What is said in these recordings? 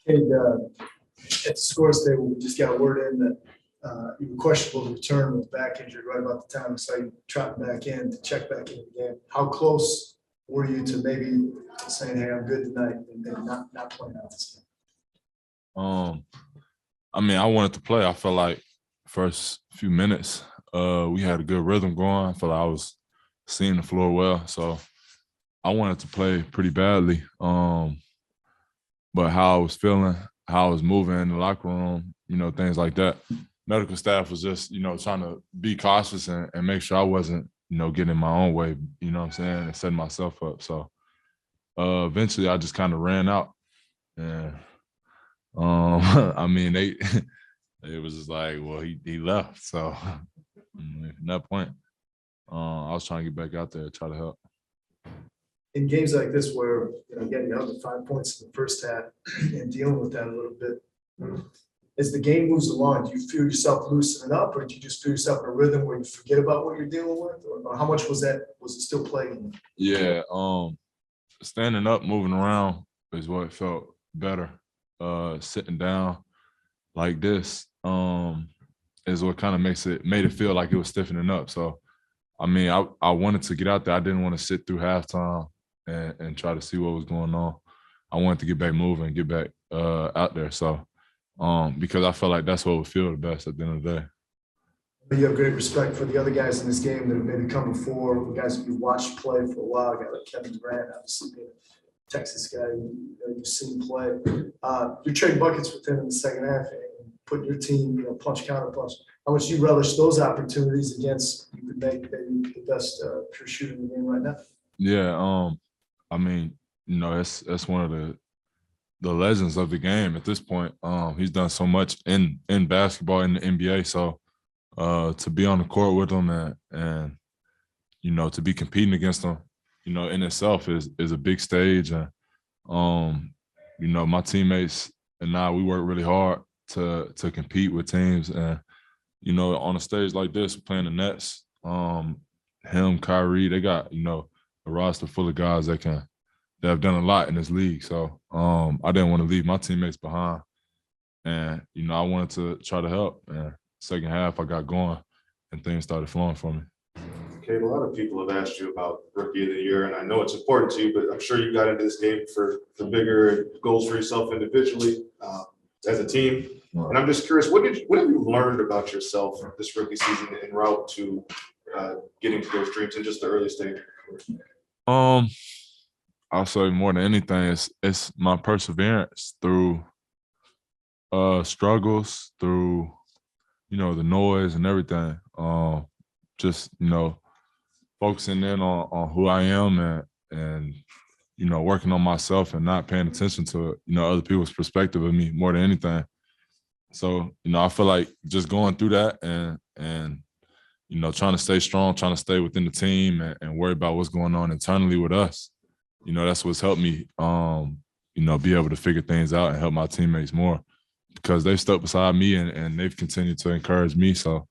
Cade, at the scores table, we just got a word in that you were questionable to return with back injury right about the time. So you trotting back in to check back in again. How close were you to maybe saying, "Hey, I'm good tonight," and then not playing out this game? I mean, I wanted to play. I felt like first few minutes, we had a good rhythm going. I felt like I was seeing the floor well, so I wanted to play pretty badly. But how I was feeling, how I was moving in the locker room, things like that. Medical staff was just, trying to be cautious and make sure I wasn't, getting in my own way, you know what I'm saying, and setting myself up. So eventually I just kind of ran out. And I mean, it was just like, well, he left. So from that point, I was trying to get back out there, try to help. In games like this where, getting out to 5 points in the first half and dealing with that a little bit, as the game moves along, do you feel yourself loosening up, or do you just feel yourself in a rhythm where you forget about what you're dealing with? Or how much was it still playing? Yeah, standing up, moving around is what felt better. Sitting down like this is what kind of made it feel like it was stiffening up. So, I mean, I wanted to get out there. I didn't want to sit through halftime and try to see what was going on. I wanted to get back moving, get back out there. So, because I felt like that's what would feel the best at the end of the day. But you have great respect for the other guys in this game that have maybe come before, the guys that you've watched play for a while, a guy like Kevin Durant, obviously being a Texas guy, you've seen play. You're trading buckets with him in the second half and putting your team, punch, counter punch. How much do you relish those opportunities against you could make maybe the best pure shooter in the game right now? Yeah, I mean, that's one of the legends of the game at this point. He's done so much in basketball in the NBA. So to be on the court with him and to be competing against him, in itself is a big stage. And my teammates and I, we work really hard to compete with teams. And on a stage like this, playing the Nets, him, Kyrie, they got a roster full of guys that have done a lot in this league. So I didn't want to leave my teammates behind. And, I wanted to try to help. And second half, I got going and things started flowing for me. Okay, a lot of people have asked you about Rookie of the Year, and I know it's important to you, but I'm sure you got into this game for bigger goals for yourself individually as a team. Right. And I'm just curious, what have you learned about yourself this rookie season en route to getting to those dreams in just the early stage? I'll say more than anything, it's my perseverance through struggles, through the noise and everything. Just focusing in on who I am and working on myself and not paying attention to other people's perspective of me more than anything. So I feel like just going through that and trying to stay strong, trying to stay within the team and worry about what's going on internally with us. That's what's helped me, be able to figure things out and help my teammates more because they've stuck beside me and they've continued to encourage me. So,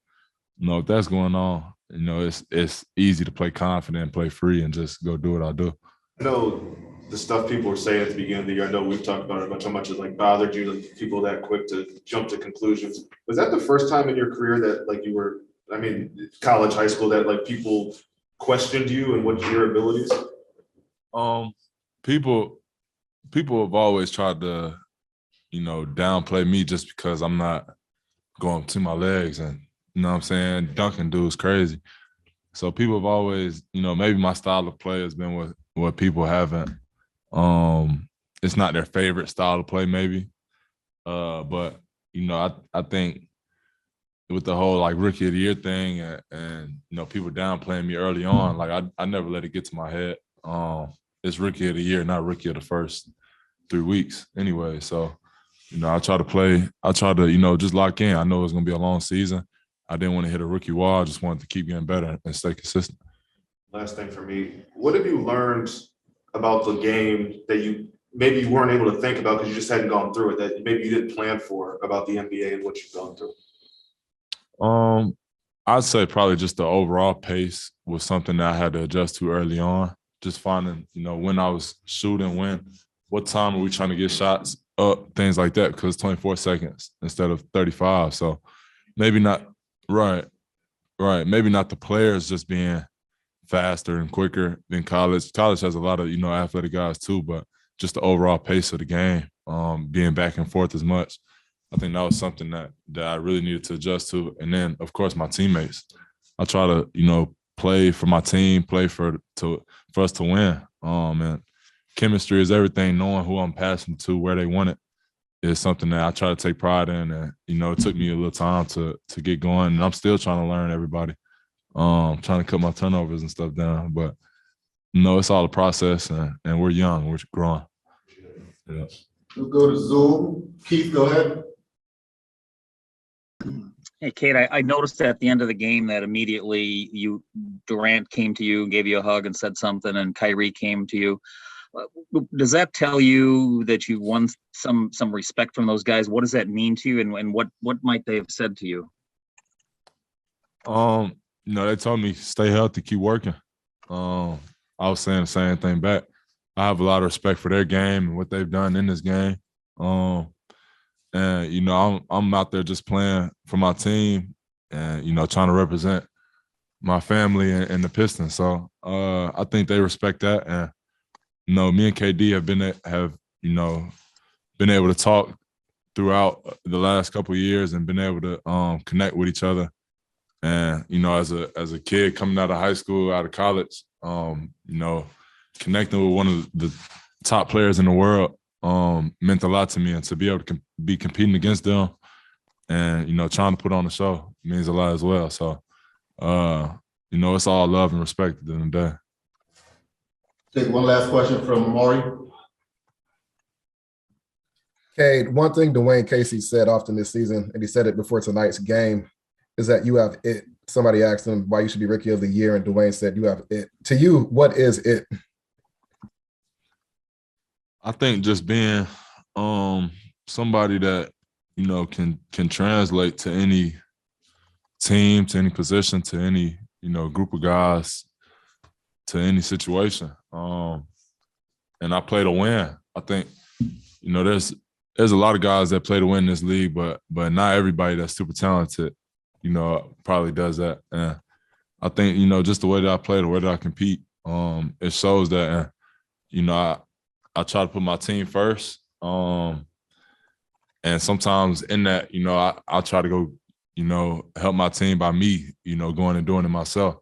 if that's going on, it's easy to play confident and play free and just go do what I do. I know the stuff people were saying at the beginning of the year, I know we've talked about it a bunch, how much it bothered you, like people that quick to jump to conclusions. Was that the first time in your career that you were, college, high school, that people questioned you and what your abilities? People have always tried to, downplay me just because I'm not going to my legs and, what I'm saying, dunking dudes crazy. So people have always, maybe my style of play has been what people haven't. It's not their favorite style of play, maybe. But, I think with the whole Rookie of the Year thing and people downplaying me early on, I never let it get to my head. It's Rookie of the Year, not Rookie of the first 3 weeks anyway. So, I try to, just lock in. I know it's going to be a long season. I didn't want to hit a rookie wall. I just wanted to keep getting better and stay consistent. Last thing for me, what have you learned about the game that you weren't able to think about because you just hadn't gone through it, that maybe you didn't plan for about the NBA and what you've gone through? I'd say probably just the overall pace was something that I had to adjust to early on. Just finding, when I was shooting, what time are we trying to get shots up, things like that, because 24 seconds instead of 35. So maybe not right. Maybe not the players just being faster and quicker than college. College has a lot of, athletic guys too, but just the overall pace of the game, being back and forth as much. I think that was something that I really needed to adjust to. And then, of course, my teammates. I try to, play for my team, play for us to win. And chemistry is everything. Knowing who I'm passing to, where they want it, is something that I try to take pride in. And, it took me a little time to get going. And I'm still trying to learn everybody. Trying to cut my turnovers and stuff down. But, it's all a process, and we're young. We're growing. Yeah. We'll go to Zoom. Keith, go ahead. Hey, Cade, I noticed at the end of the game that immediately Durant came to you, gave you a hug and said something, and Kyrie came to you. Does that tell you that you won some respect from those guys? What does that mean to you, and what might they have said to you? They told me stay healthy, keep working. I was saying the same thing back. I have a lot of respect for their game and what they've done in this game. And I'm out there just playing for my team and trying to represent my family and the Pistons. So I think they respect that. And me and KD have been able to talk throughout the last couple of years and been able to connect with each other. And as a kid coming out of high school, out of college, connecting with one of the top players in the world meant a lot to me, and to be able to be competing against them and trying to put on the show means a lot as well. So it's all love and respect at the end of the day. Take one last question from Maury. Cade, one thing Dwayne Casey said often this season, and he said it before tonight's game, is that you have it. Somebody asked him why you should be Rookie of the Year, and Dwayne said you have it. To you, what is it? I think just being somebody that can translate to any team, to any position, to any group of guys, to any situation. And I play to win. I think there's a lot of guys that play to win this league, but not everybody that's super talented probably does that. And I think just the way that I play, the way that I compete, it shows that. I try to put my team first. And sometimes in that, I try to go, help my team by me, going and doing it myself.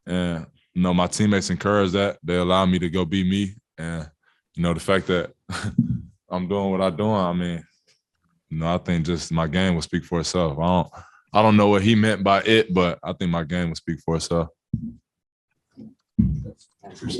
And, my teammates encourage that. They allow me to go be me. And, the fact that I'm doing what I'm doing, I mean, I think just my game will speak for itself. I don't know what he meant by it, but I think my game will speak for itself. Thanks.